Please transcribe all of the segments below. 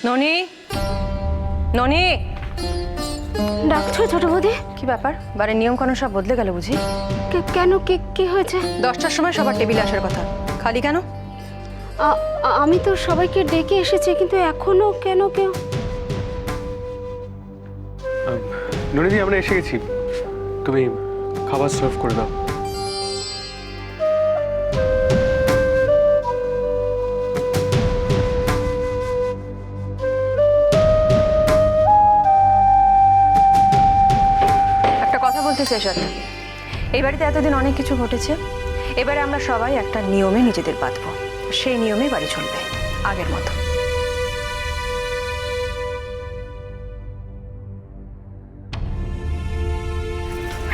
ননি, ননি। ডাকছো ছোট বৌদি? কি ব্যাপার, বাড়ির নিয়ম কানুন সব বদলে গেল বুঝি? কেন, কি হয়েছে? 10টার সময় সবার টেবিলে আসার কথা, খালি কেন? আমি তো সবাইকে ডেকে এসেছি, কিন্তু এখনো কেন কেউ? ননিদি, আমরা এসে গেছি, তুমি খাবার সার্ভ করে দাও। একটা কথা বলতে চাই সাথে, এই বাড়িতে এতদিন অনেক কিছু ঘটেছে। এবারে আমরা সবাই একটা নিয়মে নিজেদের বাঁধবো, সেই নিয়মে বাড়ি চলবে আগের মতো।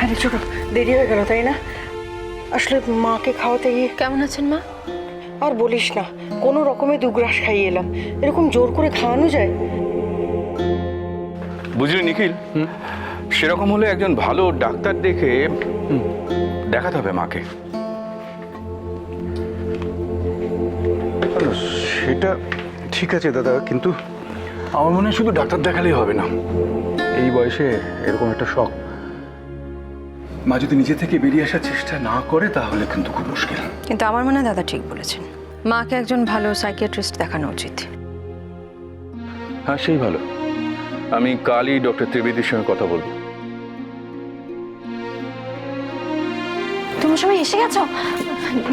আরে ছোট, দেরি হয়ে গেল তাই না? আসলে মাকে খাওয়াতে গিয়ে। কেমন আছেন মা? আর বলিস না, কোনো রকমে দুগ্রাস খাইয়ে এলাম। এরকম জোর করে খাওয়ানো যায়? বুঝলি নিখিল, সেরকম হলে একজন ভালো ডাক্তার দেখে দেখাতে হবে মাকে। সেটা ঠিক আছে দাদা, কিন্তু আমার মনে হয় শুধু ডাক্তার দেখালেই হবে না। এই বয়সে এরকম একটা শখ, মা যদি নিজে থেকে বেরিয়ে আসার চেষ্টা না করে তাহলে কিন্তু খুব মুশকিল। কিন্তু আমার মনে হয় দাদা ঠিক বলেছেন, মাকে একজন ভালো সাইকিয়াট্রিস্ট দেখানো উচিত। হ্যাঁ, সেই ভালো। আমি কালই ডক্টর ত্রিবেদীর সঙ্গে কথা বলবো। তুমি সবাই এসে গেছো?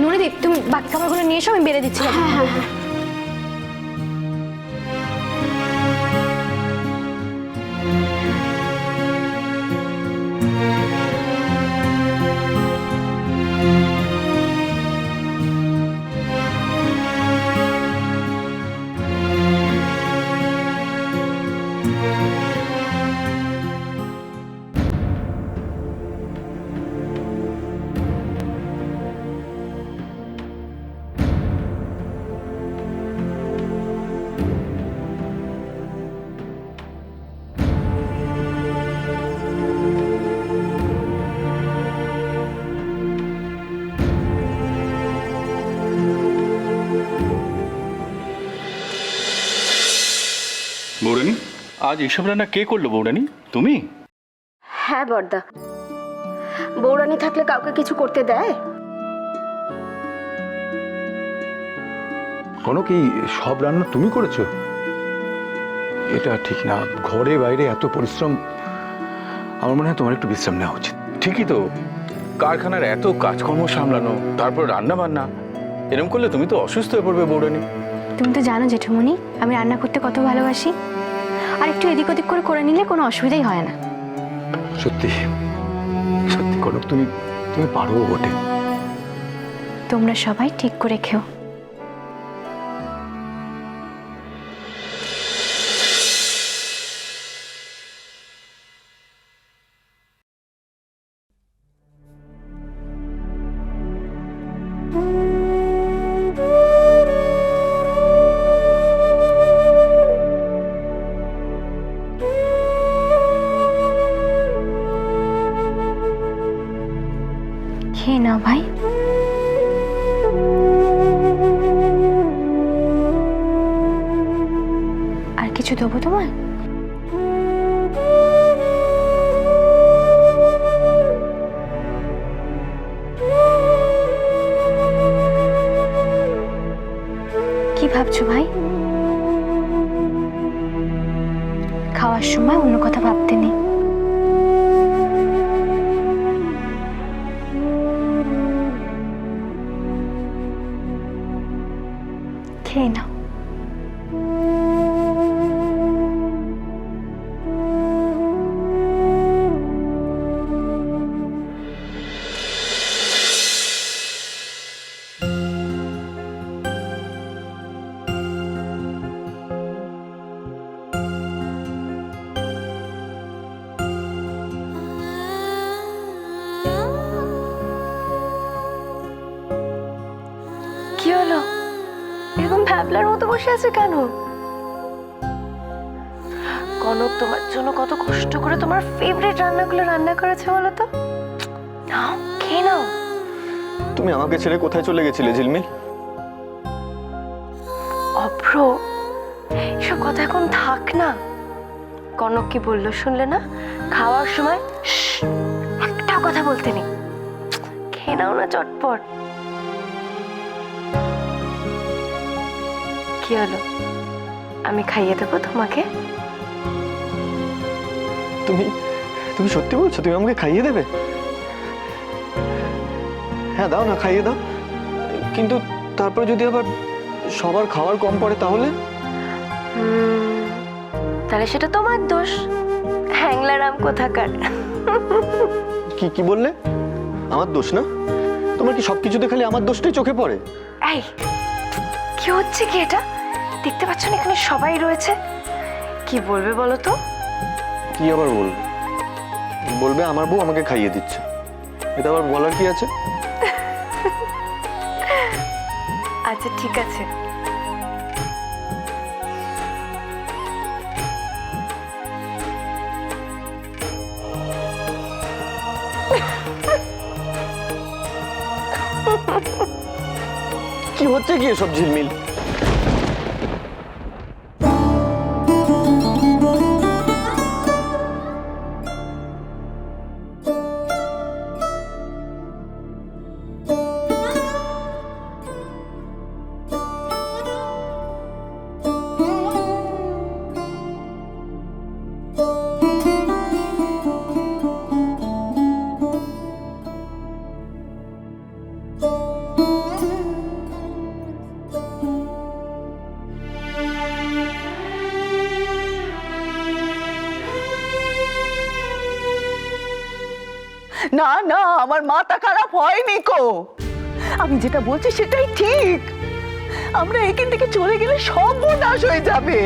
ননিদি, তুমি বাকি খাবারগুলো নিয়ে এসো, আমি বেড়ে দিচ্ছি। হ্যাঁ। বৌরানী, আজ এইসব রান্না কে করলো বৌরানী? তুমি? হ্যাঁ বড়দা, বৌরানী থাকলে কাউকে কিছু করতে দেয়? কোনো কি সব রান্না তুমি করেছো? এটা ঠিক না, ঘরে বাইরে এত পরিশ্রম, আমার মনে হয় তোমার একটু বিশ্রাম নেওয়া উচিত। ঠিকই তো, কারখানার এত কাজকর্ম সামলানো, তারপর রান্না বান্না, এরকম করলে তুমি তো অসুস্থ হয়ে পড়বে বৌরানী। তুমি তো জানো জেঠুমনি, আমি রান্না করতে কত ভালোবাসি। আর একটু এদিক ওদিক করে নিলে কোনো অসুবিধাই হয় না। সত্যি সত্যি কনক, তুমি পারো বটে। তোমরা সবাই ঠিক করে খেও। খেয়ে নাও ভাই। আর কিছু দেবো তোমায়? কি ভাবছো ভাই? খাওয়ার সময় অন্য কথা ভাবতে নেই। খেয়ে নাও। কি হলো? এরকম ভ্যাবলার মতো বসে আছে কেন? কনক তোমার জন্য কত কষ্ট করে তোমার ফেভারিট রান্নাগুলো রান্না করেছে বলো তো। নাও, খেয়ে নাও। তুমি আমাকে ছেড়ে কোথায় চলে গেছিলে ঝিলমিল? অভ্র, এসব কথা এখন থাক না। কনক কি বললো শুনলে না? খাওয়ার সময় একটাও কথা বলতে নেই। খেয়ে নাও না চটপট। কি হলো, আমি খাইয়ে দেবো তোমাকে? তুমি তুমি সত্যি বলছো? তুমি আমাকে খাইয়ে দেবে? হ্যাঁ দাও না, খাইয়ে দাও। কিন্তু তারপরে যদি আবার সবার খাওয়ার কম পড়ে তাহলে? তাহলে সেটা তোমার দোষ, হ্যাংলারাম কোথাকার। কি কি বললে? আমার দোষ না? তোমার কি সবকিছুতে খালি আমার দোষটাই চোখে পড়ে? এই কি হচ্ছে কি এটা? দেখতে পাচ্ছ না এখানে সবাই রয়েছে? কি বলবে বলো তো? কি আবার বলবে? বলবে আমার বউ আমাকে খাইয়ে দিচ্ছে। এটা আবার বলার কি আছে? আচ্ছা ঠিক আছে, কি হচ্ছে কি এসব ঝিলমিল? না না, আমার মাথা খারাপ হয়নি কো। আমি যেটা বলছি সেটাই ঠিক। আমরা এখান থেকে চলে গেলে সর্বনাশ হয়ে যাবে।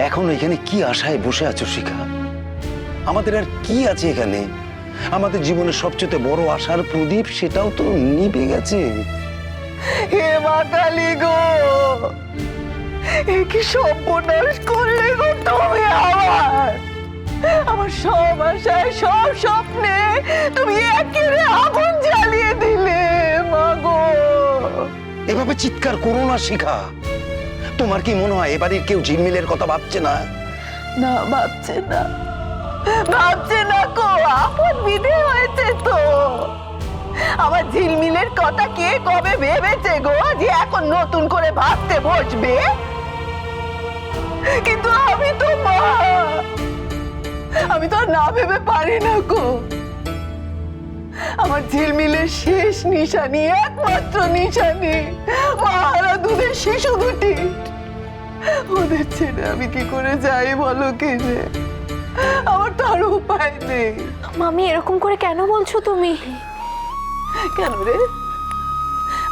এখন এখানে কি আশায় বসে আছো শিখা? আমাদের আর কি আছে এখানে? আমাদের জীবনের সবচেয়ে বড় আশার প্রদীপ সেটাও তো নিভে গেছে। হে মা কালী গো, এ কি সর্বনাশ করলে গো তুমি আমার সব আশায় সব স্বপ্নে তুমি একেবারে আগুন জ্বালিয়ে দিলে মা গো। এভাবে চিৎকার করো না শিখা। তোমার কি মনে হয় এবাড়ির কেউ ঝিলমিলের কথা ভাবছে না? না, ভাবছে না, ভাবছে না কো। আপদ বিধি হয়েছে তো। আমার ঝিলমিলের কথা কে কবে ভেবেছে গো যে এখন নতুন করে ভাবতে বসবে? কিন্তু আমি তো মা, আমি তো আর না ভেবে পারি না গো। আমার ঝিলমিলের শেষ নিশানি, একমাত্র নিশানি মারা দুধের শিশু দুটি। ওদের ছেড়ে আমি কি করে যাই বলো কেনে? আমার তো আর উপায় নেই। মামি এরকম করে কেন বলছো তুমি? কেন রে?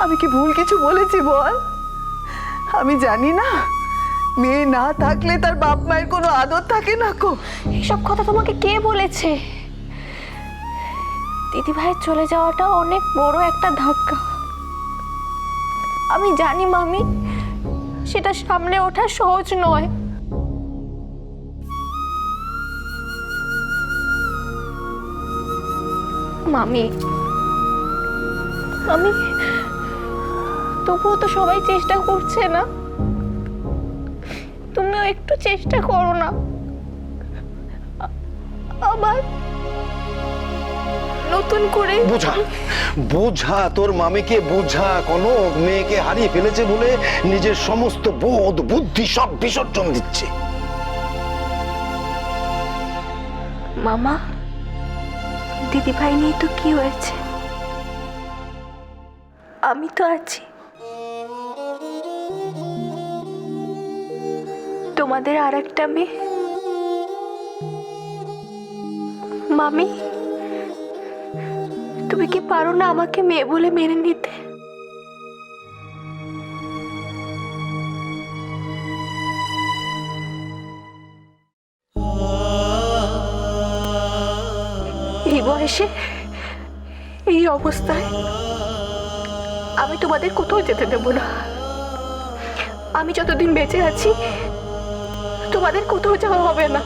আমি কি ভুল কিছু বলেছি বল? আমি জানি না মেয়ে না থাকলে তার বাপ মায়ের কোনো আদর থাকে না কো। এসব কথা তোমাকে কে বলেছে? দিদি ভাইয়ের চলে যাওয়াটা অনেক বড় একটা ধাক্কা। আমি জানি মামি, সেটা সামলে ওঠা সহজ নয়। মামি, মামি তবুও তো সবাই চেষ্টা করছে না? তুমিও একটু চেষ্টা করো না। আবার নতুন করে বোঝা বোঝা, তোর মামিকে বোঝা। কনক মেয়েকে হারিয়ে ফেলেছে বলে নিজের সমস্ত বোধ বুদ্ধি সব বিসর্জন দিচ্ছে। মামা, দিদি ভাই নিয়ে তো কি হয়েছে? আমি তো আছি। তোমাদের আর একটা মেয়ে। মামি, তুমি কি পারো না আমাকে মেয়ে বলে মেনে নিতে? এই বয়সে, এই অবস্থায় আমি তোমাদের কোথাও যেতে দেব না। আমি যতদিন বেঁচে আছি তোমাদের কোথাও যাওয়া হবে না।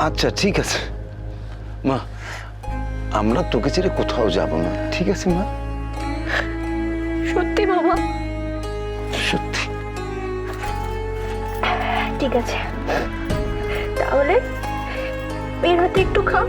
আচ্ছা ঠিক আছে মা, আমরা তোকে ছেড়ে কোথাও যাব না, ঠিক আছে মা? সত্যি বাবা? সত্যি। ঠিক আছে, তাহলে বের হতে একটু খাও।